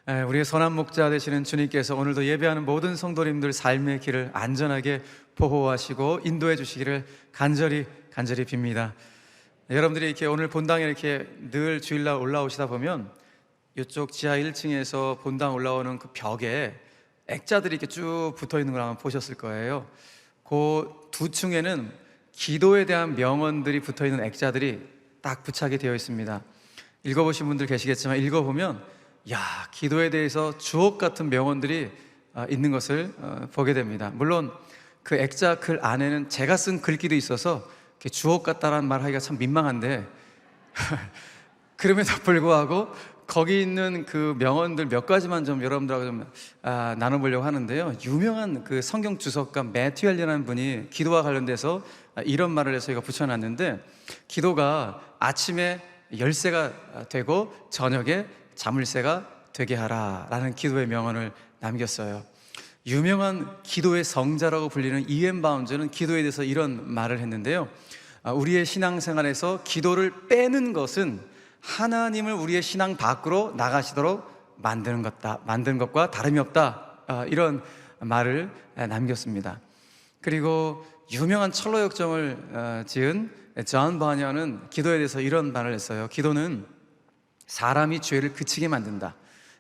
우리의 선한 목자 되시는 주님께서 오늘도 예배하는 모든 성도님들 삶의 길을 안전하게 보호하시고 인도해 주시기를 간절히 빕니다. 여러분들이 이렇게 오늘 본당에 이렇게 늘 주일날 올라오시다 보면 이쪽 지하 1층에서 본당 올라오는 그 벽에 액자들이 이렇게 쭉 붙어 있는 걸 아마 보셨을 거예요. 그 두 층에는 기도에 대한 명언들이 붙어 있는 액자들이 딱 부착이 되어 있습니다. 읽어보신 분들 계시겠지만 읽어보면 기도에 대해서 주옥 같은 명언들이 있는 것을 보게 됩니다. 물론 그 액자 글 안에는 제가 쓴 글귀도 있어서 주옥 같다라는 말 하기가 참 민망한데 그럼에도 불구하고 거기 있는 그 명언들 몇 가지만 좀 여러분들하고 좀 나눠보려고 하는데요. 유명한 그 성경 주석가 매튜 헬리라는 분이 기도와 관련돼서 이런 말을 해서 저희가 붙여놨는데, 기도가 아침에 열쇠가 되고 저녁에 자물쇠가 되게 하라 라는 기도의 명언을 남겼어요. 유명한 기도의 성자라고 불리는 이엔 바운즈는 기도에 대해서 이런 말을 했는데요. 우리의 신앙생활에서 기도를 빼는 것은 하나님을 우리의 신앙 밖으로 나가시도록 만드는 것과 다름이 없다, 이런 말을 남겼습니다. 그리고 유명한 철로 역정을 지은 존 버녀는 기도에 대해서 이런 말을 했어요. 기도는 사람이 죄를 그치게 만든다.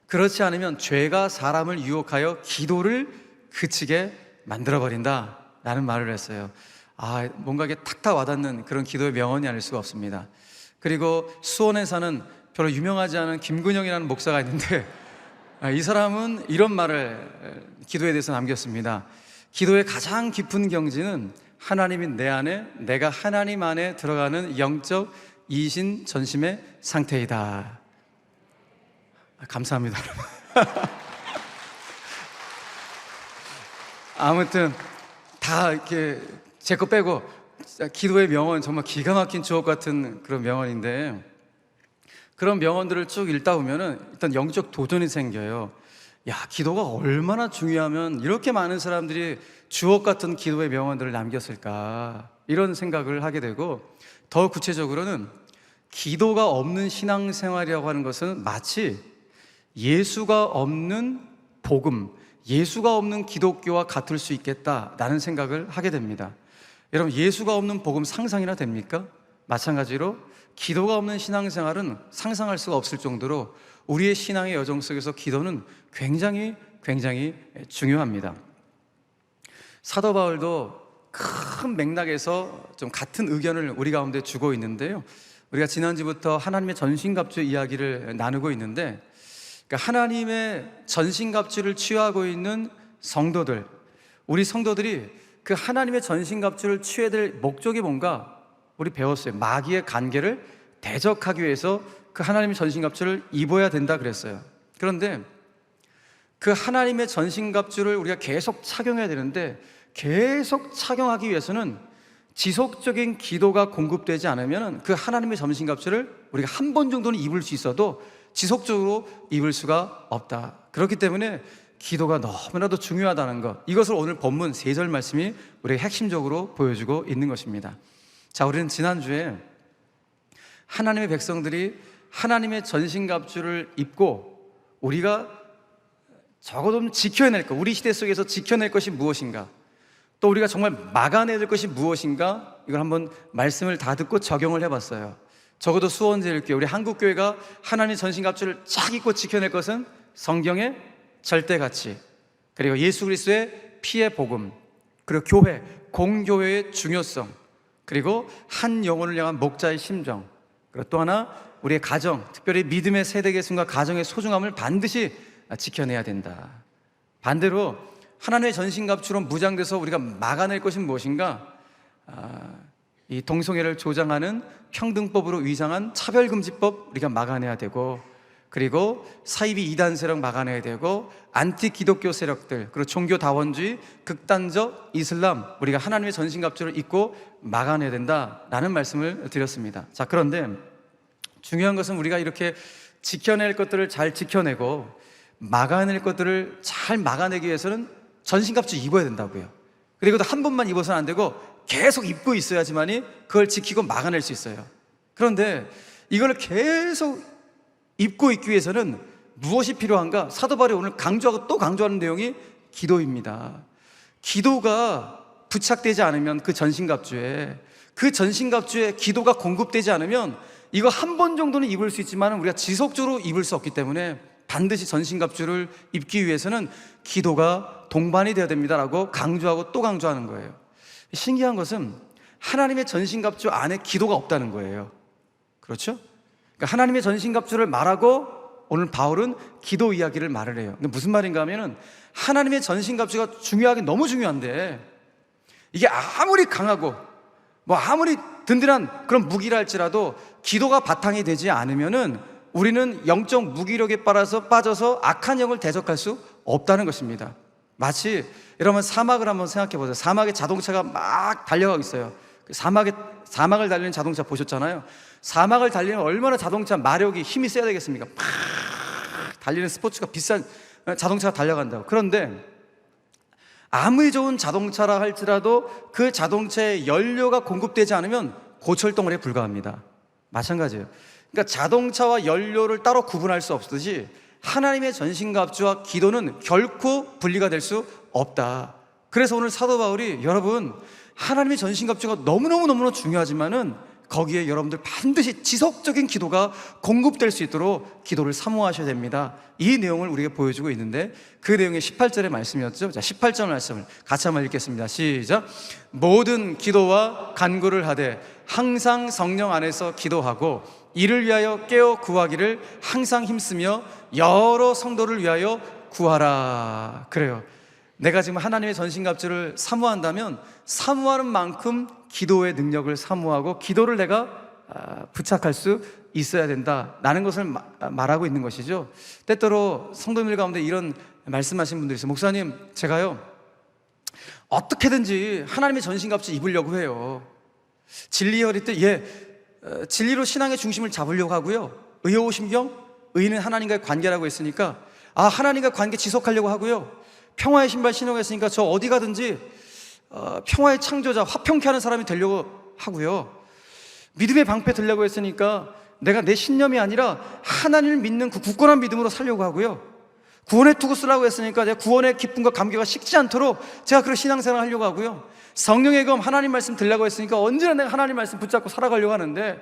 그렇지 않으면 죄가 사람을 유혹하여 기도를 그치게 만들어버린다 라는 말을 했어요. 뭔가 이게 탁탁 와닿는 그런 기도의 명언이 아닐 수가 없습니다. 그리고 수원에 사는 별로 유명하지 않은 김근영이라는 목사가 있는데 이 사람은 이런 말을 기도에 대해서 남겼습니다. 기도의 가장 깊은 경지는 하나님이 내 안에, 내가 하나님 안에 들어가는 영적 이신 전심의 상태이다. 감사합니다. 아무튼 다 이렇게 제 거 빼고 기도의 명언, 정말 기가 막힌 주옥 같은 그런 명언인데, 그런 명언들을 쭉 읽다 보면은 일단 영적 도전이 생겨요. 기도가 얼마나 중요하면 이렇게 많은 사람들이 주옥 같은 기도의 명언들을 남겼을까, 이런 생각을 하게 되고, 더 구체적으로는 기도가 없는 신앙생활이라고 하는 것은 마치 예수가 없는 복음, 예수가 없는 기독교와 같을 수 있겠다라는 생각을 하게 됩니다. 여러분, 예수가 없는 복음 상상이나 됩니까? 마찬가지로 기도가 없는 신앙생활은 상상할 수가 없을 정도로 우리의 신앙의 여정 속에서 기도는 굉장히 중요합니다. 사도 바울도 큰 맥락에서 좀 같은 의견을 우리 가운데 주고 있는데요. 우리가 지난주부터 하나님의 전신갑주 이야기를 나누고 있는데, 그러니까 하나님의 전신갑주를 취하고 있는 성도들, 우리 성도들이 그 하나님의 전신갑주를 취해야 될 목적이 뭔가 우리 배웠어요. 마귀의 간계를 대적하기 위해서 그 하나님의 전신갑주를 입어야 된다 그랬어요. 그런데 그 하나님의 전신갑주를 우리가 계속 착용해야 되는데, 계속 착용하기 위해서는 지속적인 기도가 공급되지 않으면 그 하나님의 전신갑주를 우리가 한 번 정도는 입을 수 있어도 지속적으로 입을 수가 없다. 그렇기 때문에 기도가 너무나도 중요하다는 것, 이것을 오늘 본문 3절 말씀이 우리에게 핵심적으로 보여주고 있는 것입니다. 자, 우리는 지난주에 하나님의 백성들이 하나님의 전신갑주를 입고 우리가 적어도 좀 지켜낼 것, 우리 시대 속에서 지켜낼 것이 무엇인가, 또 우리가 정말 막아내야 될 것이 무엇인가, 이걸 한번 말씀을 다 듣고 적용을 해봤어요. 적어도 수원제일교회, 우리 한국교회가 하나님의 전신갑주를 쫙 입고 지켜낼 것은 성경의 절대가치, 그리고 예수 그리스도의 피의 복음, 그리고 교회, 공교회의 중요성, 그리고 한 영혼을 향한 목자의 심정, 그리고 또 하나 우리의 가정, 특별히 믿음의 세대 계승과 가정의 소중함을 반드시 지켜내야 된다. 반대로 하나님의 전신갑주로 무장돼서 우리가 막아낼 것이 무엇인가, 이 동성애를 조장하는 평등법으로 위장한 차별금지법 우리가 막아내야 되고, 그리고 사이비 이단 세력 막아내야 되고, 안티 기독교 세력들, 그리고 종교 다원주의, 극단적 이슬람, 우리가 하나님의 전신갑주를 입고 막아내야 된다라는 말씀을 드렸습니다. 자, 그런데 중요한 것은 우리가 이렇게 지켜낼 것들을 잘 지켜내고 막아낼 것들을 잘 막아내기 위해서는 전신갑주 입어야 된다고요. 그리고 또 한 번만 입어서는 안 되고 계속 입고 있어야지만이 그걸 지키고 막아낼 수 있어요. 그런데 이걸 계속 입고 있기 위해서는 무엇이 필요한가? 사도 바울이 오늘 강조하고 또 강조하는 내용이 기도입니다. 기도가 부착되지 않으면 그 전신갑주에 기도가 공급되지 않으면 이거 한 번 정도는 입을 수 있지만 우리가 지속적으로 입을 수 없기 때문에 반드시 전신갑주를 입기 위해서는 기도가 동반이 되어야 됩니다라고 강조하고 또 강조하는 거예요. 신기한 것은 하나님의 전신갑주 안에 기도가 없다는 거예요. 그렇죠? 그러니까 하나님의 전신갑주를 말하고 오늘 바울은 기도 이야기를 말을 해요. 근데 무슨 말인가 하면은 하나님의 전신갑주가 중요하긴 너무 중요한데 이게 아무리 강하고 아무리 든든한 그런 무기라 할지라도 기도가 바탕이 되지 않으면은 우리는 영적 무기력에 빠져서 악한 영을 대적할 수 없다는 것입니다. 마치 여러분 사막을 한번 생각해 보세요. 사막에 자동차가 막 달려가고 있어요. 사막을 달리는 자동차 보셨잖아요. 사막을 달리면 얼마나 자동차 마력이 힘이 세야 되겠습니까? 막 달리는 스포츠가 비싼 자동차가 달려간다고. 그런데 아무리 좋은 자동차라 할지라도 그 자동차에 연료가 공급되지 않으면 고철덩어리에 불과합니다. 마찬가지예요. 그러니까 자동차와 연료를 따로 구분할 수 없듯이 하나님의 전신갑주와 기도는 결코 분리가 될 수 없다. 그래서 오늘 사도 바울이 여러분 하나님의 전신갑주가 너무너무 중요하지만은 거기에 여러분들 반드시 지속적인 기도가 공급될 수 있도록 기도를 사모하셔야 됩니다. 이 내용을 우리에게 보여주고 있는데 그 내용이 18절의 말씀이었죠. 자, 18절 말씀을 같이 한번 읽겠습니다. 시작. 모든 기도와 간구를 하되 항상 성령 안에서 기도하고 이를 위하여 깨어 구하기를 항상 힘쓰며 여러 성도를 위하여 구하라. 그래요. 내가 지금 하나님의 전신갑주를 사모한다면 사모하는 만큼 기도의 능력을 사모하고 기도를 내가 부착할 수 있어야 된다라는 것을 말하고 있는 것이죠. 때때로 성도님들 가운데 이런 말씀하신 분들이 있어요. 목사님, 제가요 어떻게든지 하나님의 전신갑주 입으려고 해요. 진리의 허리 때 진리로 신앙의 중심을 잡으려고 하고요. 의여오심경, 의는 하나님과의 관계라고 했으니까 하나님과 관계 지속하려고 하고요. 평화의 신발 신으려고 했으니까 저 어디 가든지 평화의 창조자, 화평케 하는 사람이 되려고 하고요. 믿음의 방패 들려고 했으니까 내가 내 신념이 아니라 하나님을 믿는 그 굳건한 믿음으로 살려고 하고요. 구원의 투구 쓰라고 했으니까 내가 구원의 기쁨과 감격가 식지 않도록 제가 그런 신앙생활을 하려고 하고요. 성령의 검 하나님 말씀 들려고 했으니까 언제나 내가 하나님 말씀 붙잡고 살아가려고 하는데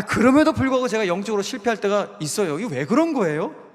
그럼에도 불구하고 제가 영적으로 실패할 때가 있어요. 이게 왜 그런 거예요?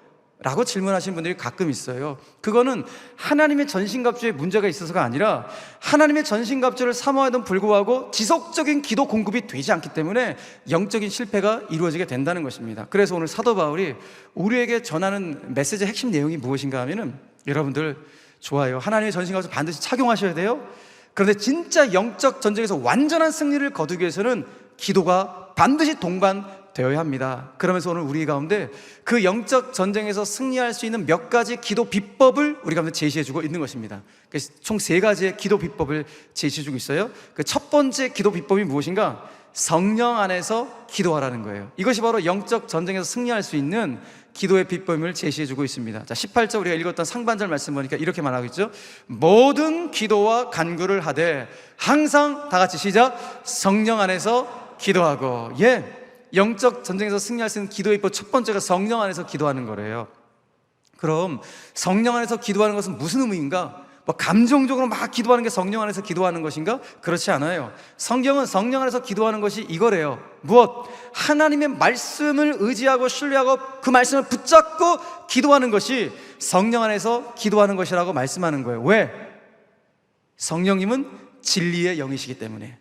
라고 질문하시는 분들이 가끔 있어요. 그거는 하나님의 전신갑주에 문제가 있어서가 아니라 하나님의 전신갑주를 사모하던 불구하고 지속적인 기도 공급이 되지 않기 때문에 영적인 실패가 이루어지게 된다는 것입니다. 그래서 오늘 사도 바울이 우리에게 전하는 메시지의 핵심 내용이 무엇인가 하면은 여러분들 좋아요. 하나님의 전신갑주 반드시 착용하셔야 돼요. 그런데 진짜 영적 전쟁에서 완전한 승리를 거두기 위해서는 기도가 반드시 동반되어야 합니다. 그러면서 오늘 우리 가운데 그 영적 전쟁에서 승리할 수 있는 몇 가지 기도 비법을 우리 가운데 제시해주고 있는 것입니다. 총 3가지의 기도 비법을 제시해주고 있어요. 그 첫 번째 기도 비법이 무엇인가? 성령 안에서 기도하라는 거예요. 이것이 바로 영적 전쟁에서 승리할 수 있는 기도의 비법을 제시해주고 있습니다. 자, 18절 우리가 읽었던 상반절 말씀 보니까 이렇게 말하고 있죠. 모든 기도와 간구를 하되 항상 다 같이 시작. 성령 안에서 기도하고. 영적 전쟁에서 승리할 수 있는 기도의 비법 첫 번째가 성령 안에서 기도하는 거래요. 그럼 성령 안에서 기도하는 것은 무슨 의미인가? 감정적으로 막 기도하는 게 성령 안에서 기도하는 것인가? 그렇지 않아요. 성경은 성령 안에서 기도하는 것이 이거래요. 무엇? 하나님의 말씀을 의지하고 신뢰하고 그 말씀을 붙잡고 기도하는 것이 성령 안에서 기도하는 것이라고 말씀하는 거예요. 왜? 성령님은 진리의 영이시기 때문에.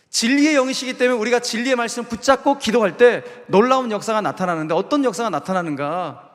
진리의 영이시기 때문에 우리가 진리의 말씀을 붙잡고 기도할 때 놀라운 역사가 나타나는데 어떤 역사가 나타나는가?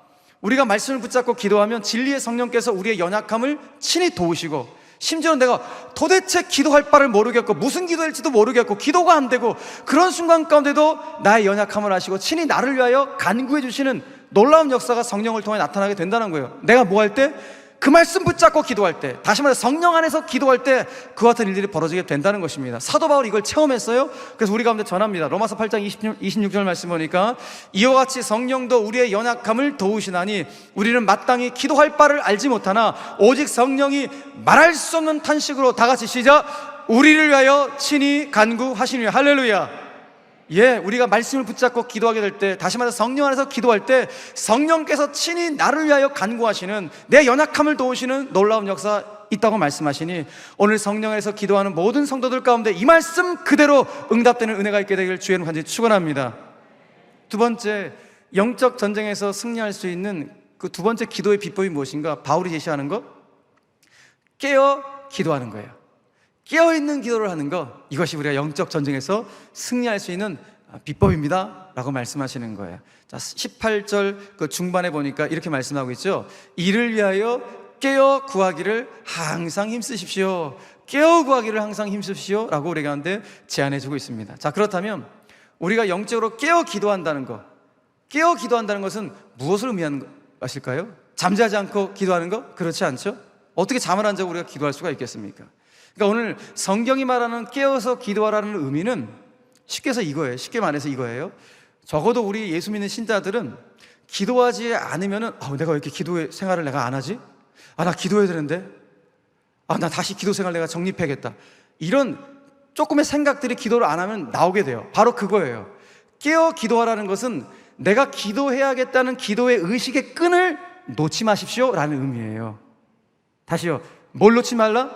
우리가 말씀을 붙잡고 기도하면 진리의 성령께서 우리의 연약함을 친히 도우시고 심지어 내가 도대체 기도할 바를 모르겠고 무슨 기도할지도 모르겠고 기도가 안 되고 그런 순간 가운데도 나의 연약함을 아시고 친히 나를 위하여 간구해 주시는 놀라운 역사가 성령을 통해 나타나게 된다는 거예요. 내가 뭐 할 때? 그 말씀 붙잡고 기도할 때, 다시 말해 성령 안에서 기도할 때 그와 같은 일들이 벌어지게 된다는 것입니다. 사도 바울이 이걸 체험했어요. 그래서 우리 가운데 전합니다. 로마서 8장 26절 말씀 보니까 이와 같이 성령도 우리의 연약함을 도우시나니 우리는 마땅히 기도할 바를 알지 못하나 오직 성령이 말할 수 없는 탄식으로 다 같이 시작. 우리를 위하여 친히 간구하시니. 할렐루야. 우리가 말씀을 붙잡고 기도하게 될 때, 다시 말해서 성령 안에서 기도할 때 성령께서 친히 나를 위하여 간구하시는, 내 연약함을 도우시는 놀라운 역사 있다고 말씀하시니, 오늘 성령 안에서 기도하는 모든 성도들 가운데 이 말씀 그대로 응답되는 은혜가 있게 되기를 주의 이름으로 간절히 축원합니다. 두 번째, 영적 전쟁에서 승리할 수 있는 그 두 번째 기도의 비법이 무엇인가? 바울이 제시하는 것, 깨어 기도하는 거예요. 깨어있는 기도를 하는 것, 이것이 우리가 영적 전쟁에서 승리할 수 있는 비법입니다 라고 말씀하시는 거예요. 자, 18절 그 중반에 보니까 이렇게 말씀하고 있죠. 이를 위하여 깨어 구하기를 항상 힘쓰십시오. 깨어 구하기를 항상 힘쓰십시오 라고 우리가 한데 제안해 주고 있습니다. 자, 그렇다면 우리가 영적으로 깨어 기도한다는 것, 깨어 기도한다는 것은 무엇을 의미하는 것일까요? 잠자지 않고 기도하는 것? 그렇지 않죠? 어떻게 잠을 안 자고 우리가 기도할 수가 있겠습니까? 그러니까 오늘 성경이 말하는 깨어서 기도하라는 의미는 쉽게 해서 이거예요. 쉽게 말해서 이거예요. 적어도 우리 예수 믿는 신자들은 기도하지 않으면은 내가 왜 이렇게 기도의 생활을 내가 안 하지? 나 기도해야 되는데, 나 다시 기도 생활 내가 정립해야겠다, 이런 조금의 생각들이 기도를 안 하면 나오게 돼요. 바로 그거예요. 깨어 기도하라는 것은 내가 기도해야겠다는 기도의 의식의 끈을 놓지 마십시오 라는 의미예요. 다시요. 뭘 놓지 말라?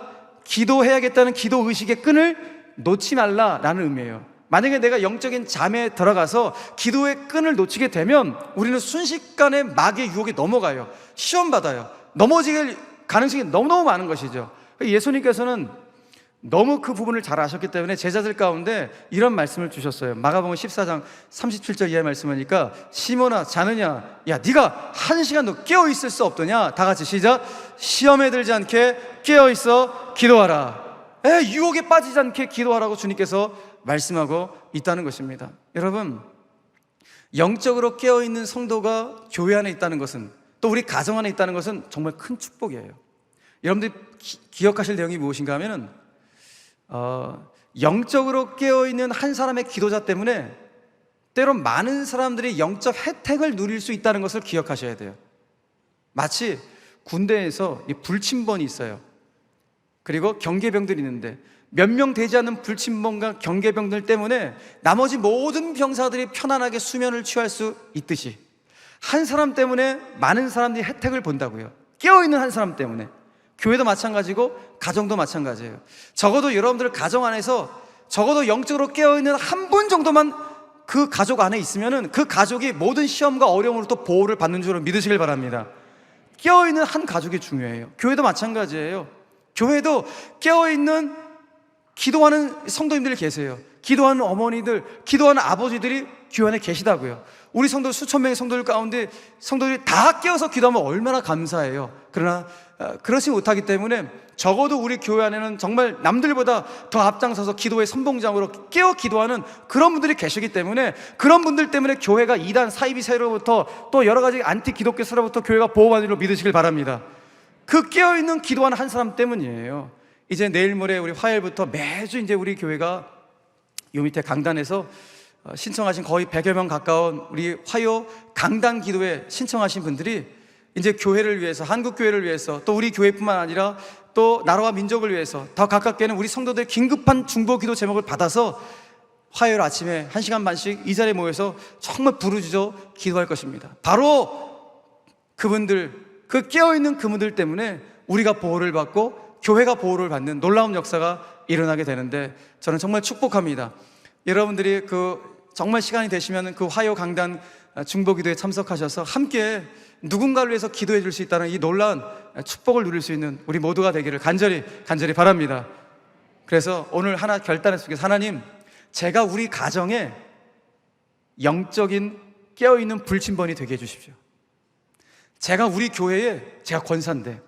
기도해야겠다는 기도 의식의 끈을 놓지 말라라는 의미예요. 만약에 내가 영적인 잠에 들어가서 기도의 끈을 놓치게 되면 우리는 순식간에 마귀의 유혹에 넘어가요. 시험 받아요. 넘어질 가능성이 너무너무 많은 것이죠. 예수님께서는 너무 그 부분을 잘 아셨기 때문에 제자들 가운데 이런 말씀을 주셨어요. 마가복음 14장 37절 이하의 말씀하니까, 시몬아 자느냐, 네가 1시간도 깨어있을 수 없더냐? 다 같이 시작. 시험에 들지 않게 깨어있어 기도하라. 유혹에 빠지지 않게 기도하라고 주님께서 말씀하고 있다는 것입니다. 여러분, 영적으로 깨어있는 성도가 교회 안에 있다는 것은, 또 우리 가정 안에 있다는 것은 정말 큰 축복이에요. 여러분들이 기억하실 내용이 무엇인가 하면은 영적으로 깨어있는 한 사람의 기도자 때문에 때론 많은 사람들이 영적 혜택을 누릴 수 있다는 것을 기억하셔야 돼요. 마치 군대에서 불침번이 있어요. 그리고 경계병들이 있는데 몇 명 되지 않는 불침번과 경계병들 때문에 나머지 모든 병사들이 편안하게 수면을 취할 수 있듯이, 한 사람 때문에 많은 사람들이 혜택을 본다고요. 깨어있는 한 사람 때문에. 교회도 마찬가지고 가정도 마찬가지예요. 적어도 여러분들 가정 안에서 적어도 영적으로 깨어있는 한 분 정도만 그 가족 안에 있으면은 그 가족이 모든 시험과 어려움으로부터 보호를 받는 줄로 믿으시길 바랍니다. 깨어있는 한 가족이 중요해요. 교회도 마찬가지예요. 교회도 깨어있는 기도하는 성도님들이 계세요. 기도하는 어머니들, 기도하는 아버지들이 교회 안에 계시다고요. 우리 성도 수천 명의 성도들 가운데 성도들이 다 깨어서 기도하면 얼마나 감사해요. 그러나 그렇지 못하기 때문에 적어도 우리 교회 안에는 정말 남들보다 더 앞장서서 기도의 선봉장으로 깨어 기도하는 그런 분들이 계시기 때문에, 그런 분들 때문에 교회가 이단 사이비세로부터 또 여러 가지 안티 기독교서로부터 교회가 보호받는 줄로 믿으시길 바랍니다. 그 깨어있는 기도하는 한 사람 때문이에요. 이제 내일 모레 우리 화요일부터 매주 이제 우리 교회가 요 밑에 강단에서 신청하신 거의 100여 명 가까운 우리 화요 강단 기도에 신청하신 분들이 이제 교회를 위해서, 한국 교회를 위해서, 또 우리 교회뿐만 아니라 또 나라와 민족을 위해서 더 가깝게는 우리 성도들의 긴급한 중보 기도 제목을 받아서 화요일 아침에 1시간 반씩 이 자리에 모여서 정말 부르짖어 기도할 것입니다. 바로 그분들, 그 깨어있는 그분들 때문에 우리가 보호를 받고 교회가 보호를 받는 놀라운 역사가 일어나게 되는데, 저는 정말 축복합니다. 여러분들이 정말 시간이 되시면 그 화요 강단 중보 기도에 참석하셔서 함께 누군가를 위해서 기도해 줄 수 있다는 이 놀라운 축복을 누릴 수 있는 우리 모두가 되기를 간절히 바랍니다. 그래서 오늘 하나 결단을 속에서, 하나님, 제가 우리 가정에 영적인 깨어있는 불침번이 되게 해주십시오. 제가 우리 교회에, 제가 권사인데,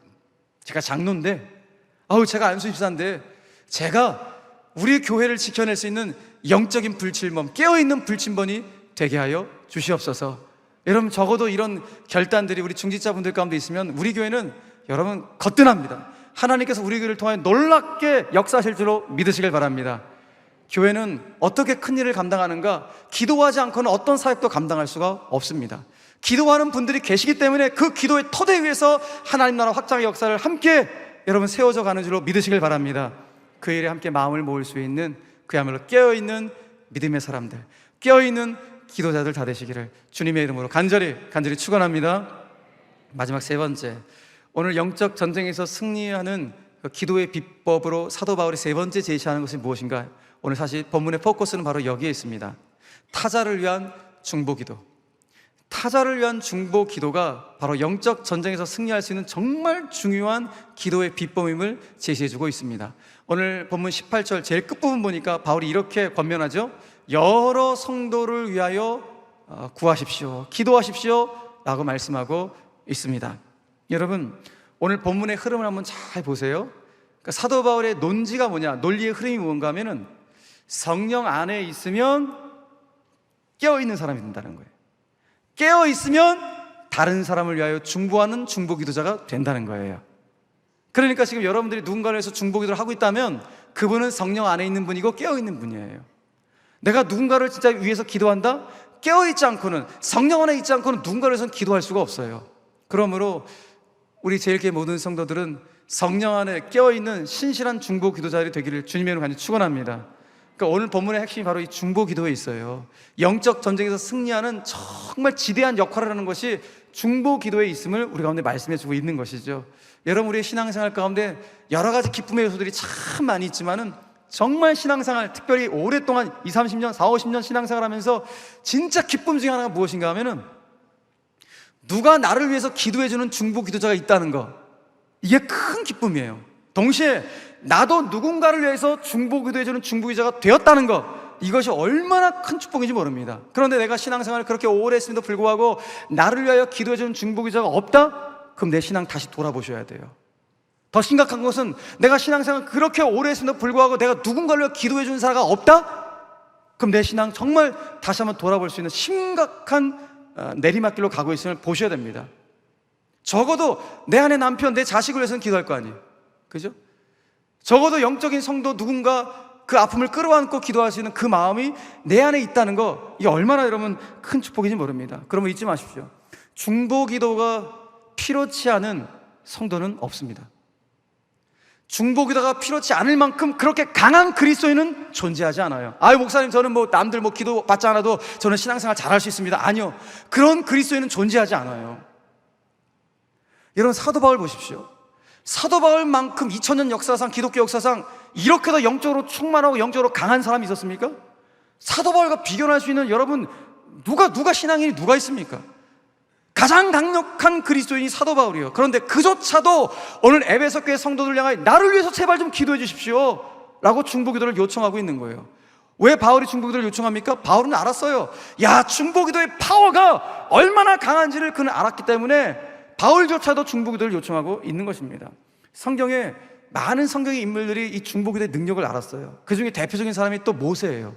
제가 장로인데, 제가 안수집사인데, 제가 우리 교회를 지켜낼 수 있는 영적인 불침번, 깨어있는 불침번이 되게 하여 주시옵소서. 여러분, 적어도 이런 결단들이 우리 중직자분들 가운데 있으면 우리 교회는 여러분 거뜬합니다. 하나님께서 우리 교회를 통해 놀랍게 역사하실 줄로 믿으시길 바랍니다. 교회는 어떻게 큰 일을 감당하는가? 기도하지 않고는 어떤 사역도 감당할 수가 없습니다. 기도하는 분들이 계시기 때문에 그 기도의 토대 위에서 하나님 나라 확장의 역사를 함께 여러분 세워져 가는 줄로 믿으시길 바랍니다. 그 일에 함께 마음을 모을 수 있는 그야말로 깨어있는 믿음의 사람들, 깨어있는 기도자들 다 되시기를 주님의 이름으로 간절히 축원합니다. 마지막 세 번째, 오늘 영적 전쟁에서 승리하는 그 기도의 비법으로 사도 바울이 세 번째 제시하는 것이 무엇인가? 오늘 사실 본문의 포커스는 바로 여기에 있습니다. 타자를 위한 중보기도. 타자를 위한 중보기도가 바로 영적 전쟁에서 승리할 수 있는 정말 중요한 기도의 비법임을 제시해주고 있습니다. 오늘 본문 18절 제일 끝부분 보니까 바울이 이렇게 권면하죠. 여러 성도를 위하여 구하십시오, 기도하십시오 라고 말씀하고 있습니다. 여러분, 오늘 본문의 흐름을 한번 잘 보세요. 그러니까 사도 바울의 논지가 뭐냐, 논리의 흐름이 뭔가 하면은 성령 안에 있으면 깨어있는 사람이 된다는 거예요. 깨어있으면 다른 사람을 위하여 중보하는 중보기도자가 된다는 거예요. 그러니까 지금 여러분들이 누군가를 위해서 중보기도를 하고 있다면 그분은 성령 안에 있는 분이고 깨어있는 분이에요. 내가 누군가를 진짜 위해서 기도한다? 깨어있지 않고는, 성령 안에 있지 않고는 누군가를 위해서는 기도할 수가 없어요. 그러므로 우리 제일교회 모든 성도들은 성령 안에 깨어있는 신실한 중보기도자들이 되기를 주님의 이름으로 간절히 축원합니다. 그러니까 오늘 본문의 핵심이 바로 이 중보기도에 있어요. 영적 전쟁에서 승리하는 정말 지대한 역할을 하는 것이 중보기도에 있음을 우리 가운데 말씀해주고 있는 것이죠. 여러분, 우리의 신앙생활 가운데 여러 가지 기쁨의 요소들이 참 많이 있지만은 정말 신앙생활, 특별히 오랫동안 20, 30년, 40, 50년 신앙생활 하면서 진짜 기쁨 중에 하나가 무엇인가 하면은 누가 나를 위해서 기도해주는 중보기도자가 있다는 거, 이게 큰 기쁨이에요. 동시에 나도 누군가를 위해서 중보기도해주는 중보기도자가 되었다는 것, 이것이 얼마나 큰 축복인지 모릅니다. 그런데 내가 신앙생활을 그렇게 오래 했음에도 불구하고 나를 위하여 기도해주는 중보기도자가 없다? 그럼 내 신앙 다시 돌아보셔야 돼요. 더 심각한 것은 내가 신앙생활을 그렇게 오래 했음에도 불구하고 내가 누군가를 위해 기도해주는 사람이 없다? 그럼 내 신앙 정말 다시 한번 돌아볼 수 있는 심각한 내리막길로 가고 있음을 보셔야 됩니다. 적어도 내 아내, 남편, 내 자식을 위해서는 기도할 거 아니에요. 그죠? 적어도 영적인 성도 누군가 그 아픔을 끌어안고 기도할 수 있는 그 마음이 내 안에 있다는 거, 이게 얼마나 여러분 큰 축복인지 모릅니다. 그러면 잊지 마십시오. 중보기도가 필요치 않은 성도는 없습니다. 중보기도가 필요치 않을 만큼 그렇게 강한 그리스도인은 존재하지 않아요. 아유, 목사님, 저는 남들 기도 받지 않아도 저는 신앙생활 잘할 수 있습니다. 아니요, 그런 그리스도인은 존재하지 않아요. 여러분, 사도 바울 보십시오. 사도 바울만큼 2000년 역사상, 기독교 역사상 이렇게도 영적으로 충만하고 영적으로 강한 사람이 있었습니까? 사도 바울과 비교할 수 있는, 여러분, 누가 신앙인이 누가 있습니까? 가장 강력한 그리스도인이 사도 바울이에요. 그런데 그조차도 오늘 에베소 교회 성도들 향하여 나를 위해서 제발 좀 기도해 주십시오 라고 중보기도를 요청하고 있는 거예요. 왜 바울이 중보기도를 요청합니까? 바울은 알았어요. 야, 중보기도의 파워가 얼마나 강한지를 그는 알았기 때문에 바울조차도 중보기도를 요청하고 있는 것입니다. 성경에 많은 성경의 인물들이 이 중보기도의 능력을 알았어요. 그 중에 대표적인 사람이 또 모세예요.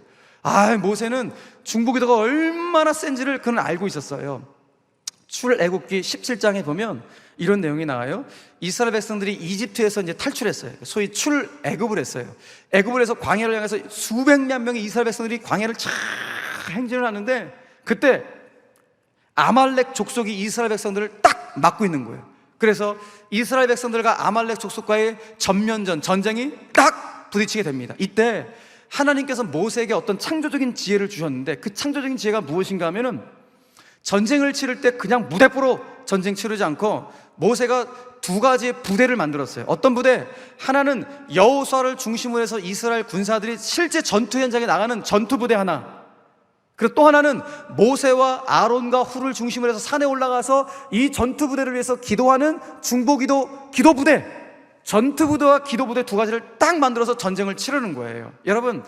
모세는 중보기도가 얼마나 센지를 그는 알고 있었어요. 출애굽기 17장에 보면 이런 내용이 나와요. 이스라엘 백성들이 이집트에서 이제 탈출했어요. 소위 출애굽을 했어요. 애굽을 해서 광야를 향해서 수백만 명의 이스라엘 백성들이 광야를 쫙 행진을 하는데, 그때 아말렉 족속이 이스라엘 백성들을 딱 막고 있는 거예요. 그래서 이스라엘 백성들과 아말렉 족속과의 전면전, 전쟁이 딱 부딪히게 됩니다. 이때 하나님께서 모세에게 어떤 창조적인 지혜를 주셨는데, 그 창조적인 지혜가 무엇인가 하면은 전쟁을 치를 때 그냥 무대포로 전쟁 치르지 않고 모세가 두 가지의 부대를 만들었어요. 어떤 부대? 하나는 여호수아를 중심으로 해서 이스라엘 군사들이 실제 전투 현장에 나가는 전투 부대 하나, 그리고 또 하나는 모세와 아론과 훌을 중심으로 해서 산에 올라가서 이 전투 부대를 위해서 기도하는 중보기도 기도 부대, 전투 부대와 기도 부대 두 가지를 딱 만들어서 전쟁을 치르는 거예요. 여러분,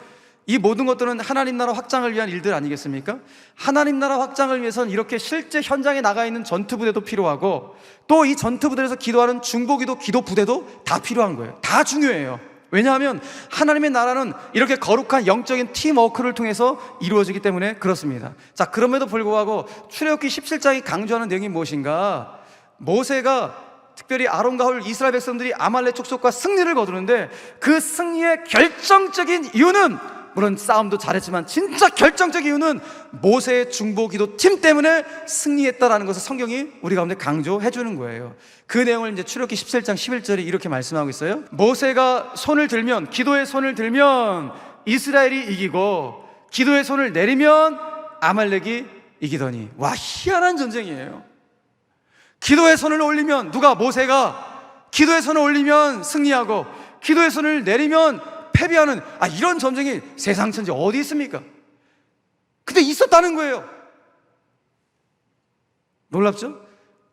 이 모든 것들은 하나님 나라 확장을 위한 일들 아니겠습니까? 하나님 나라 확장을 위해서는 이렇게 실제 현장에 나가 있는 전투 부대도 필요하고, 또 이 전투 부대에서 기도하는 중보기도 기도 부대도 다 필요한 거예요. 다 중요해요. 왜냐하면 하나님의 나라는 이렇게 거룩한 영적인 팀워크를 통해서 이루어지기 때문에 그렇습니다. 자, 그럼에도 불구하고 출애굽기 17장이 강조하는 내용이 무엇인가? 모세가 특별히 아론과 훌 이스라엘 백성들이 아말렉 족속과 승리를 거두는데, 그 승리의 결정적인 이유는, 물론 싸움도 잘했지만 진짜 결정적인 이유는 모세의 중보기도 팀 때문에 승리했다라는 것을 성경이 우리 가운데 강조해 주는 거예요. 그 내용을 이제 출애굽기 17장 11절에 이렇게 말씀하고 있어요. 모세가 손을 들면, 기도의 손을 들면 이스라엘이 이기고, 기도의 손을 내리면 아말렉이 이기더니. 와, 희한한 전쟁이에요. 기도의 손을 올리면 모세가 기도의 손을 올리면 승리하고 기도의 손을 내리면 패배하는, 이런 전쟁이 세상 천지 어디 있습니까? 근데 있었다는 거예요. 놀랍죠?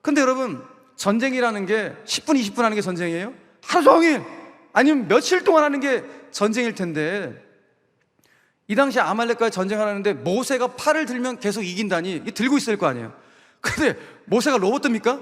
근데 여러분, 전쟁이라는 게 10분, 20분 하는 게 전쟁이에요? 하루 종일, 아니면 며칠 동안 하는 게 전쟁일 텐데, 이 당시 아말렉과의 전쟁을 하는데 모세가 팔을 들면 계속 이긴다니 들고 있을 거 아니에요. 근데 모세가 로봇입니까?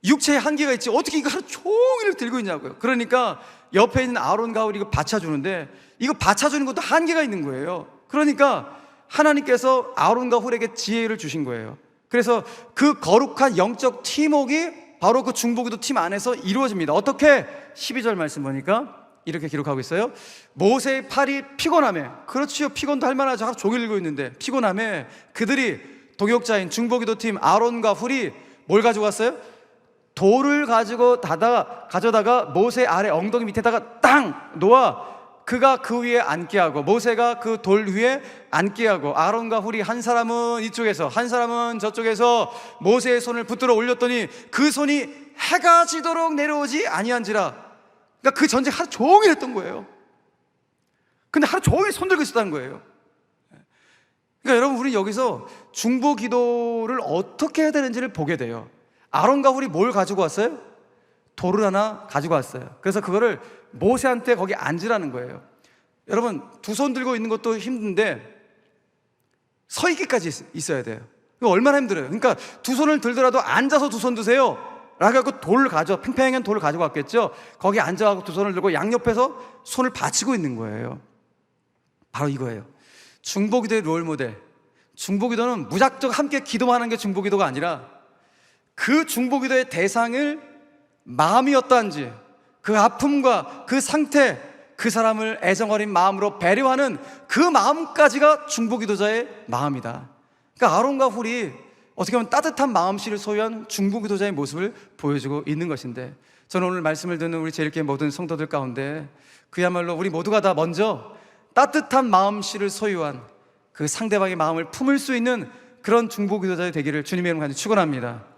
육체의 한계가 있지 어떻게 이거 하루 종일 들고 있냐고요. 그러니까 옆에 있는 아론과 훌이 이거 받쳐주는데, 이거 받쳐주는 것도 한계가 있는 거예요. 그러니까 하나님께서 아론과 훌에게 지혜를 주신 거예요. 그래서 그 거룩한 영적 팀워크가 바로 그 중보기도 팀 안에서 이루어집니다. 어떻게? 12절 말씀 보니까 이렇게 기록하고 있어요. 모세의 팔이 피곤하매, 그렇지요, 피곤도 할 만하죠. 하루 종일 들고 있는데 피곤하매 그들이 동역자인 중보기도 팀 아론과 훌이 뭘 가지고 왔어요? 돌을 가져다가 모세 아래 엉덩이 밑에다가 땅 놓아 그가 그 위에 앉게 하고, 모세가 그 돌 위에 앉게 하고, 아론과 훌이 한 사람은 이쪽에서 한 사람은 저쪽에서 모세의 손을 붙들어 올렸더니 그 손이 해가 지도록 내려오지 아니한지라. 그러니까 그 전쟁 하루 종일 했던 거예요. 근데 하루 종일 손 들고 있었다는 거예요. 그러니까 여러분, 우리 여기서 중보 기도를 어떻게 해야 되는지를 보게 돼요. 아론과 훌이 뭘 가지고 왔어요? 돌을 하나 가지고 왔어요. 그래서 그거를 모세한테 거기 앉으라는 거예요. 여러분, 두 손 들고 있는 것도 힘든데 서 있기까지 있어야 돼요. 이거 얼마나 힘들어요. 그러니까 두 손을 들더라도 앉아서 두 손 드세요 라고 해서 팽팽한 돌을 가지고 왔겠죠. 거기 앉아서 두 손을 들고 양옆에서 손을 받치고 있는 거예요. 바로 이거예요. 중보기도의 롤모델. 중보기도는 무작정 함께 기도하는 게 중보기도가 아니라 그 중보기도의 대상을 마음이 어떠한지, 그 아픔과 그 상태, 그 사람을 애정어린 마음으로 배려하는 그 마음까지가 중보기도자의 마음이다. 그러니까 아론과 훌이 어떻게 보면 따뜻한 마음씨를 소유한 중보기도자의 모습을 보여주고 있는 것인데, 저는 오늘 말씀을 듣는 우리 제일교회 모든 성도들 가운데 그야말로 우리 모두가 다 먼저 따뜻한 마음씨를 소유한 그 상대방의 마음을 품을 수 있는 그런 중보기도자의 되기를 주님의 이름으로 간절히 축원합니다.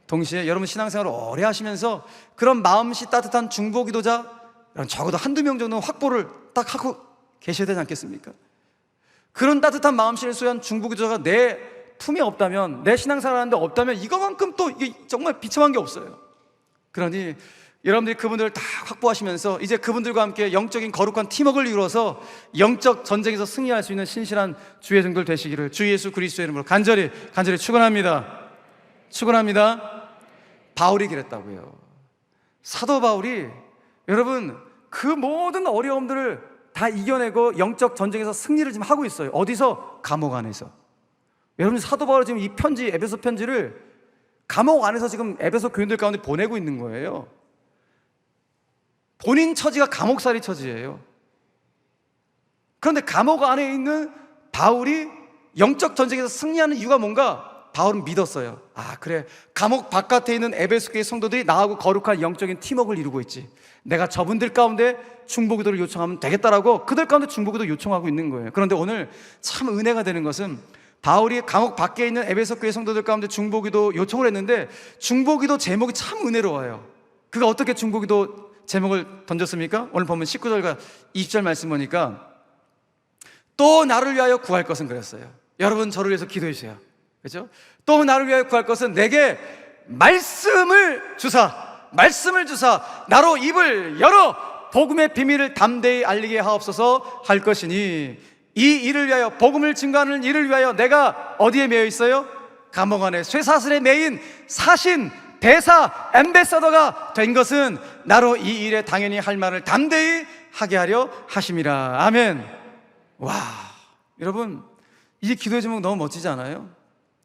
동시에 여러분 신앙생활을 오래 하시면서 그런 마음씨 따뜻한 중보기도자 적어도 한두 명 정도는 확보를 딱 하고 계셔야 되지 않겠습니까? 그런 따뜻한 마음씨를 소유한 중보기도자가 내 품에 없다면, 내 신앙생활 하는데 없다면 이거만큼 또 이게 정말 비참한 게 없어요. 그러니 여러분들이 그분들을 다 확보하시면서 이제 그분들과 함께 영적인 거룩한 팀워크를 이루어서 영적 전쟁에서 승리할 수 있는 신실한 주의 종들 되시기를 주 예수 그리스도의 이름으로 간절히 축원합니다. 바울이 그랬다고요. 사도 바울이, 여러분, 그 모든 어려움들을 다 이겨내고 영적 전쟁에서 승리를 지금 하고 있어요. 어디서? 감옥 안에서. 여러분, 사도 바울이 지금 이 편지, 에베소 편지를 감옥 안에서 지금 에베소 교인들 가운데 보내고 있는 거예요. 본인 처지가 감옥살이 처지예요. 그런데 감옥 안에 있는 바울이 영적 전쟁에서 승리하는 이유가 뭔가? 바울은 믿었어요. 그래, 감옥 바깥에 있는 에베소 교회 성도들이 나하고 거룩한 영적인 팀워크를 이루고 있지. 내가 저분들 가운데 중보기도를 요청하면 되겠다라고 그들 가운데 중보기도 요청하고 있는 거예요. 그런데 오늘 참 은혜가 되는 것은 바울이 감옥 밖에 있는 에베소 교회 성도들 가운데 중보기도 요청을 했는데 중보기도 제목이 참 은혜로워요. 그가 어떻게 중보기도 제목을 던졌습니까? 오늘 보면 19절과 20절 말씀 보니까 또 나를 위하여 구할 것은 그랬어요. 여러분, 저를 위해서 기도해 주세요. 그렇죠? 또 나를 위하여 구할 것은 내게 말씀을 주사 나로 입을 열어 복음의 비밀을 담대히 알리게 하옵소서 할 것이니, 이 일을 위하여, 복음을 증거하는 일을 위하여 내가 어디에 매여 있어요? 감옥 안에 쇠사슬에 매인 사신, 대사, 앰베서더가 된 것은 나로 이 일에 당연히 할 말을 담대히 하게 하려 하심이라. 아멘. 와, 여러분, 이 기도의 제목 너무 멋지지 않아요?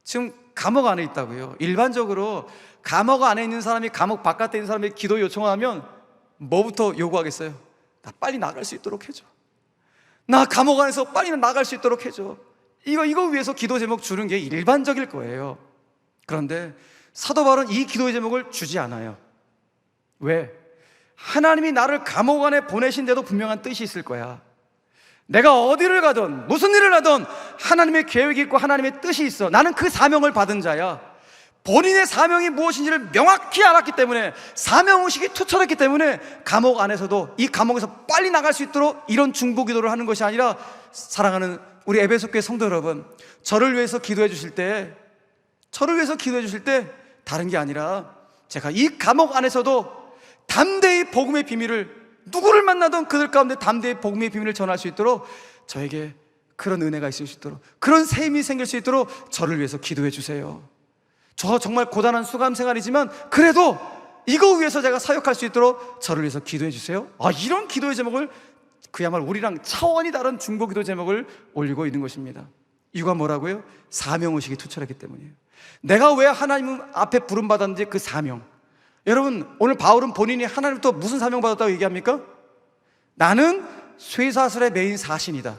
지금 감옥 안에 있다고요. 일반적으로 감옥 안에 있는 사람이 감옥 바깥에 있는 사람이 기도 요청을 하면 뭐부터 요구하겠어요? 나 빨리 나갈 수 있도록 해줘. 나 감옥 안에서 빨리 나갈 수 있도록 해줘. 이거 위해서 기도 제목 주는 게 일반적일 거예요. 그런데 사도 바울은 이 기도의 제목을 주지 않아요. 왜? 하나님이 나를 감옥 안에 보내신 데도 분명한 뜻이 있을 거야. 내가 어디를 가든 무슨 일을 하든 하나님의 계획이 있고 하나님의 뜻이 있어. 나는 그 사명을 받은 자야. 본인의 사명이 무엇인지를 명확히 알았기 때문에, 사명의식이 투철했기 때문에 감옥 안에서도 이 감옥에서 빨리 나갈 수 있도록 이런 중보기도를 하는 것이 아니라, 사랑하는 우리 에베소교회 성도 여러분, 저를 위해서 기도해 주실 때 다른 게 아니라, 제가 이 감옥 안에서도 담대히 복음의 비밀을, 누구를 만나든 그들 가운데 담대히 복음의 비밀을 전할 수 있도록, 저에게 그런 은혜가 있을 수 있도록, 그런 새 힘이 생길 수 있도록 저를 위해서 기도해 주세요. 저 정말 고단한 수감 생활이지만 그래도 이거 위해서 제가 사역할 수 있도록 저를 위해서 기도해 주세요. 이런 기도의 제목을, 그야말로 우리랑 차원이 다른 중보기도 제목을 올리고 있는 것입니다. 이유가 뭐라고요? 사명의식이 투철했기 때문이에요. 내가 왜 하나님 앞에 부름받았는지 그 사명. 여러분, 오늘 바울은 본인이 하나님부터 무슨 사명 받았다고 얘기합니까? 나는 쇠사슬에 매인 사신이다.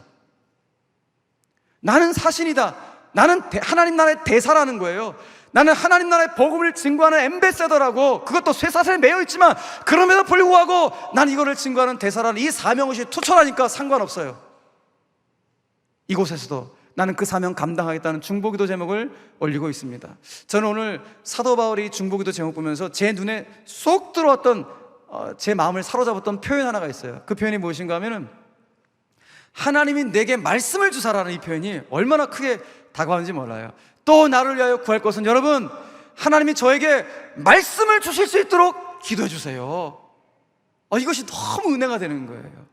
나는 사신이다. 나는 하나님 나라의 대사라는 거예요. 나는 하나님 나라의 복음을 증거하는 엠베서더라고. 그것도 쇠사슬에 매여 있지만 그럼에도 불구하고 난 이거를 증거하는 대사라는 이 사명의식이 투철하니까 상관없어요. 이곳에서도 나는 그 사명 감당하겠다는 중보기도 제목을 올리고 있습니다. 저는 오늘 사도 바울이 중보기도 제목 보면서 제 눈에 쏙 들어왔던, 제 마음을 사로잡았던 표현 하나가 있어요. 그 표현이 무엇인가 하면은, 하나님이 내게 말씀을 주사라는 이 표현이 얼마나 크게 다가오는지 몰라요. 또 나를 위하여 구할 것은, 여러분, 하나님이 저에게 말씀을 주실 수 있도록 기도해 주세요. 이것이 너무 은혜가 되는 거예요.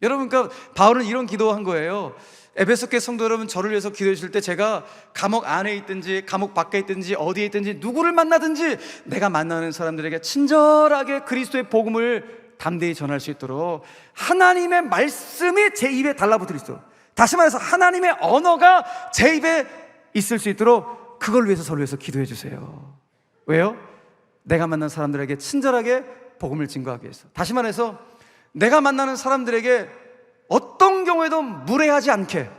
여러분, 그러니까 바울은 이런 기도한 거예요. 에베소교회 성도 여러분, 저를 위해서 기도해 주실 때 제가 감옥 안에 있든지 감옥 밖에 있든지 어디에 있든지 누구를 만나든지 내가 만나는 사람들에게 친절하게 그리스도의 복음을 담대히 전할 수 있도록 하나님의 말씀이 제 입에 달라붙을 수 있도록, 다시 말해서 하나님의 언어가 제 입에 있을 수 있도록 그걸 위해서, 저를 위해서 기도해 주세요. 왜요? 내가 만난 사람들에게 친절하게 복음을 증거하기 위해서. 다시 말해서 내가 만나는 사람들에게 어떤 경우에도 무례하지 않게,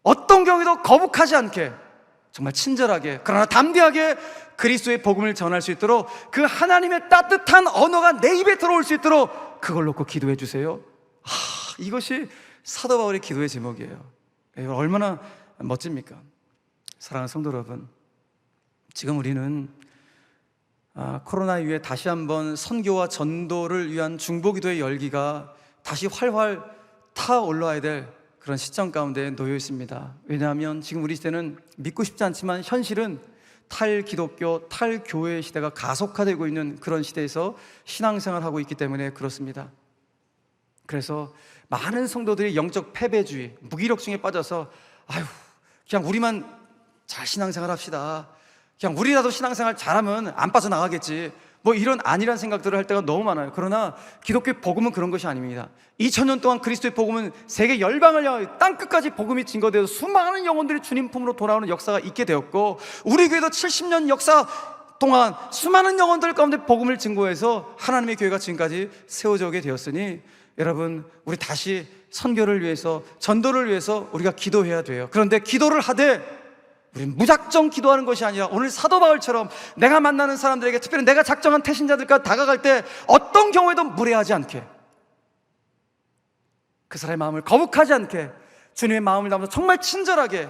어떤 경우에도 거북하지 않게, 정말 친절하게 그러나 담대하게 그리스도의 복음을 전할 수 있도록, 그 하나님의 따뜻한 언어가 내 입에 들어올 수 있도록 그걸 놓고 기도해 주세요. 이것이 사도 바울의 기도의 제목이에요. 얼마나 멋집니까? 사랑하는 성도 여러분, 지금 우리는 코로나 이후에 다시 한번 선교와 전도를 위한 중보기도의 열기가 다시 활활 타올라야 될 그런 시점 가운데 놓여 있습니다. 왜냐하면 지금 우리 시대는 믿고 싶지 않지만 현실은 탈기독교, 탈교회 시대가 가속화되고 있는 그런 시대에서 신앙생활하고 있기 때문에 그렇습니다. 그래서 많은 성도들이 영적 패배주의, 무기력증에 빠져서 그냥 우리만 잘 신앙생활 합시다, 그냥 우리라도 신앙생활 잘하면 안 빠져나가겠지, 이런 안일한 생각들을 할 때가 너무 많아요. 그러나 기독교의 복음은 그런 것이 아닙니다. 2000년 동안 그리스도의 복음은 세계 열방을 향하여 땅끝까지 복음이 증거되어서 수많은 영혼들이 주님 품으로 돌아오는 역사가 있게 되었고, 우리 교회도 70년 역사 동안 수많은 영혼들 가운데 복음을 증거해서 하나님의 교회가 지금까지 세워져 오게 되었으니, 여러분, 우리 다시 선교를 위해서, 전도를 위해서 우리가 기도해야 돼요. 그런데 기도를 하되 우리는 무작정 기도하는 것이 아니라, 오늘 사도 바울처럼 내가 만나는 사람들에게, 특별히 내가 작정한 태신자들과 다가갈 때 어떤 경우에도 무례하지 않게, 그 사람의 마음을 거북하지 않게, 주님의 마음을 담아서 정말 친절하게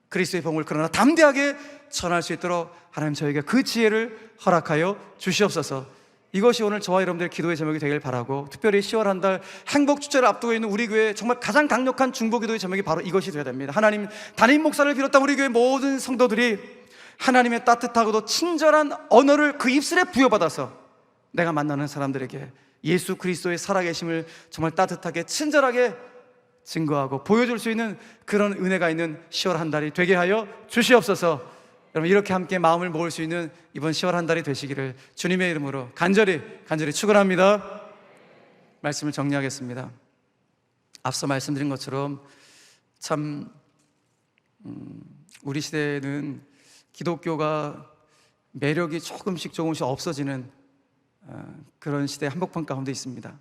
그리스도의 복음을 그러나 담대하게 전할 수 있도록 하나님 저에게 그 지혜를 허락하여 주시옵소서. 이것이 오늘 저와 여러분들의 기도의 제목이 되길 바라고, 특별히 10월 한 달 행복 축제를 앞두고 있는 우리 교회 정말 가장 강력한 중보기도의 제목이 바로 이것이 되어야 됩니다. 하나님, 담임 목사를 비롯한 우리 교회 모든 성도들이 하나님의 따뜻하고도 친절한 언어를 그 입술에 부여받아서 내가 만나는 사람들에게 예수 그리스도의 살아계심을 정말 따뜻하게 친절하게 증거하고 보여줄 수 있는 그런 은혜가 있는 10월 한 달이 되게 하여 주시옵소서. 여러분, 이렇게 함께 마음을 모을 수 있는 이번 10월 한 달이 되시기를 주님의 이름으로 간절히 축원합니다. 말씀을 정리하겠습니다. 앞서 말씀드린 것처럼 참 우리 시대에는 기독교가 매력이 조금씩 없어지는 그런 시대 한복판 가운데 있습니다.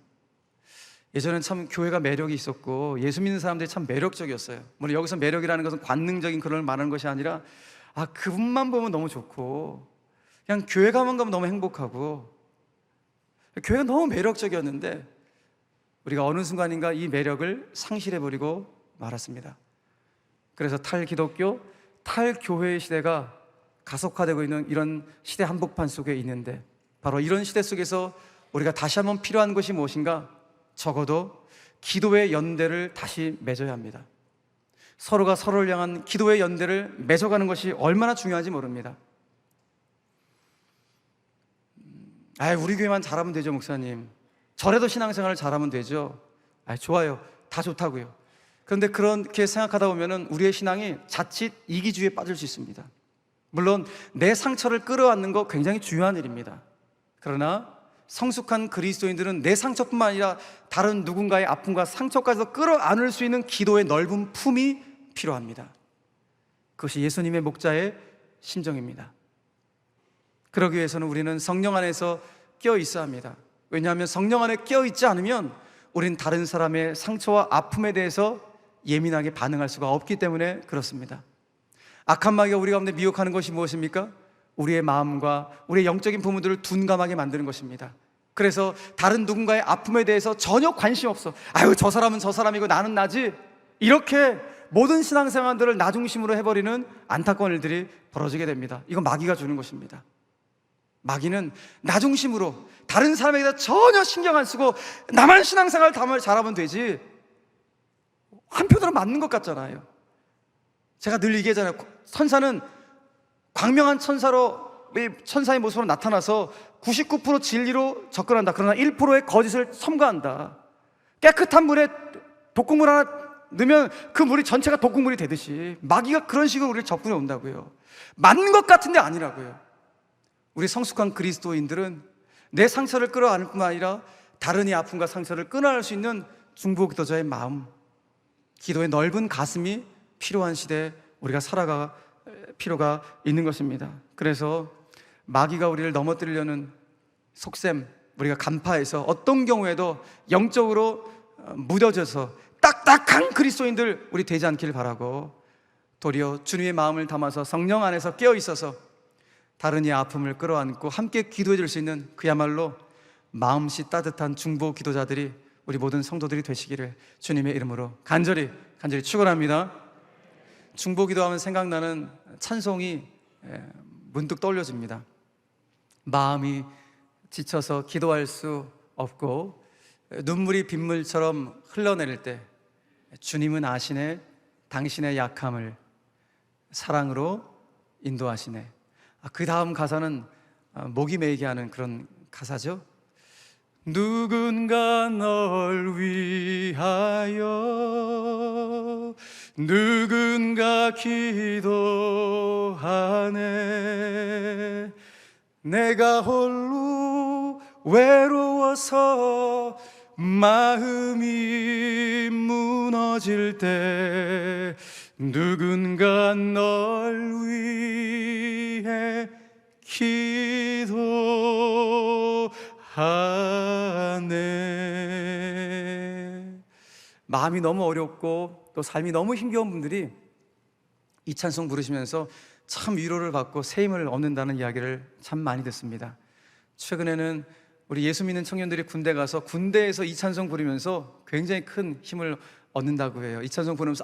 예전엔 참 교회가 매력이 있었고 예수 믿는 사람들이 참 매력적이었어요. 물론 여기서 매력이라는 것은 관능적인 그런 걸 말하는 것이 아니라 그분만 보면 너무 좋고 그냥 교회 가면 너무 행복하고 교회가 너무 매력적이었는데, 우리가 어느 순간인가 이 매력을 상실해버리고 말았습니다. 그래서 탈기독교, 탈교회의 시대가 가속화되고 있는 이런 시대 한복판 속에 있는데, 바로 이런 시대 속에서 우리가 다시 한번 필요한 것이 무엇인가? 적어도 기도의 연대를 다시 맺어야 합니다. 서로가 서로를 향한 기도의 연대를 맺어가는 것이 얼마나 중요한지 모릅니다. 우리 교회만 잘하면 되죠, 목사님. 절에도 신앙생활을 잘하면 되죠. 좋아요. 다 좋다고요. 그런데 그렇게 생각하다 보면 우리의 신앙이 자칫 이기주의에 빠질 수 있습니다. 물론 내 상처를 끌어안는 거 굉장히 중요한 일입니다. 그러나 성숙한 그리스도인들은 내 상처뿐만 아니라 다른 누군가의 아픔과 상처까지도 끌어안을 수 있는 기도의 넓은 품이 필요합니다. 그것이 예수님의 목자의 심정입니다. 그러기 위해서는 우리는 성령 안에서 끼어 있어야 합니다. 왜냐하면 성령 안에 끼어 있지 않으면 우린 다른 사람의 상처와 아픔에 대해서 예민하게 반응할 수가 없기 때문에 그렇습니다. 악한 마귀가 우리 가운데 미혹하는 것이 무엇입니까? 우리의 마음과 우리의 영적인 부분들을 둔감하게 만드는 것입니다. 그래서 다른 누군가의 아픔에 대해서 전혀 관심 없어. 저 사람은 저 사람이고 나는 나지. 이렇게 모든 신앙생활들을 나 중심으로 해버리는 안타까운 일들이 벌어지게 됩니다. 이건 마귀가 주는 것입니다. 마귀는 나 중심으로 다른 사람에게 대해서 전혀 신경 안 쓰고 나만 신앙생활 잘하면 되지. 한편으로 맞는 것 같잖아요. 제가 늘 얘기하잖아요. 천사는 광명한 천사의 모습으로 나타나서 99% 진리로 접근한다. 그러나 1%의 거짓을 첨가한다. 깨끗한 물에 독극물 하나 넣으면 그 물이 전체가 독극물이 되듯이 마귀가 그런 식으로 우리를 접근해 온다고요. 맞는 것 같은데 아니라고요. 우리 성숙한 그리스도인들은 내 상처를 끌어안을 뿐만 아니라 다른 이 아픔과 상처를 끊어낼 수 있는 중보기도자의 마음, 기도의 넓은 가슴이 필요한 시대에 우리가 살아갈 필요가 있는 것입니다. 그래서 마귀가 우리를 넘어뜨리려는 속셈, 우리가 간파해서 어떤 경우에도 영적으로 무뎌져서 딱딱한 그리스도인들 우리 되지 않길 바라고, 도리어 주님의 마음을 담아서 성령 안에서 깨어 있어서 다른 이 아픔을 끌어안고 함께 기도해 줄 수 있는 그야말로 마음씨 따뜻한 중보 기도자들이 우리 모든 성도들이 되시기를 주님의 이름으로 간절히 축원합니다. 중보 기도하면 생각나는 찬송이 문득 떠올려집니다. 마음이 지쳐서 기도할 수 없고 눈물이 빗물처럼 흘러내릴 때 주님은 아시네 당신의 약함을 사랑으로 인도하시네. 그 다음 가사는 목이 메이게 하는 그런 가사죠. 누군가 널 위하여 누군가 기도하네. 내가 홀로 외로워서 마음이 무너질 때 누군가 널 위해 기도하네. 마음이 너무 어렵고 또 삶이 너무 힘겨운 분들이 이 찬송 부르시면서 참 위로를 받고 새 힘을 얻는다는 이야기를 참 많이 듣습니다. 최근에는 우리 예수 믿는 청년들이 군대 가서 군대에서 이 찬송 부르면서 굉장히 큰 힘을 얻는다고 해요. 이 찬송 부르면서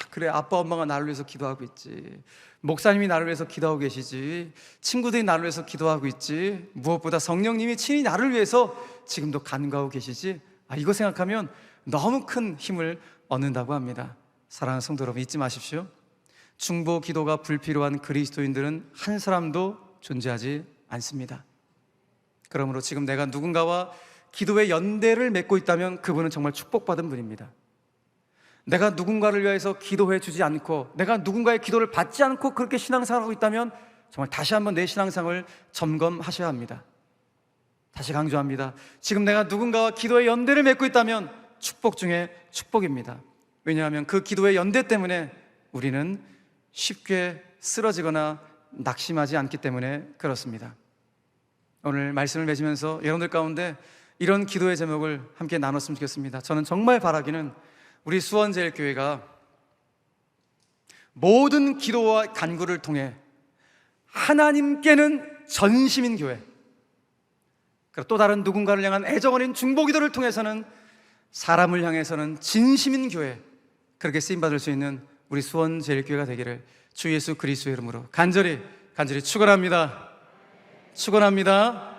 그래, 아빠 엄마가 나를 위해서 기도하고 있지, 목사님이 나를 위해서 기도하고 계시지, 친구들이 나를 위해서 기도하고 있지, 무엇보다 성령님이 친히 나를 위해서 지금도 간구하고 계시지. 이거 생각하면 너무 큰 힘을 얻는다고 합니다. 사랑하는 성도 여러분, 잊지 마십시오. 중보 기도가 불필요한 그리스도인들은 한 사람도 존재하지 않습니다. 그러므로 지금 내가 누군가와 기도의 연대를 맺고 있다면 그분은 정말 축복받은 분입니다. 내가 누군가를 위해서 기도해 주지 않고 내가 누군가의 기도를 받지 않고 그렇게 신앙생활을 하고 있다면 정말 다시 한번 내 신앙생활을 점검하셔야 합니다. 다시 강조합니다. 지금 내가 누군가와 기도의 연대를 맺고 있다면 축복 중에 축복입니다. 왜냐하면 그 기도의 연대 때문에 우리는 쉽게 쓰러지거나 낙심하지 않기 때문에 그렇습니다. 오늘 말씀을 맺으면서 여러분들 가운데 이런 기도의 제목을 함께 나눴으면 좋겠습니다. 저는 정말 바라기는 우리 수원제일교회가 모든 기도와 간구를 통해 하나님께는 전심인 교회, 또 다른 누군가를 향한 애정 어린 중보 기도를 통해서는 사람을 향해서는 진심인 교회, 그렇게 쓰임받을 수 있는 우리 수원제일교회가 되기를 주 예수 그리스도의 이름으로 간절히 축원합니다. 축원합니다.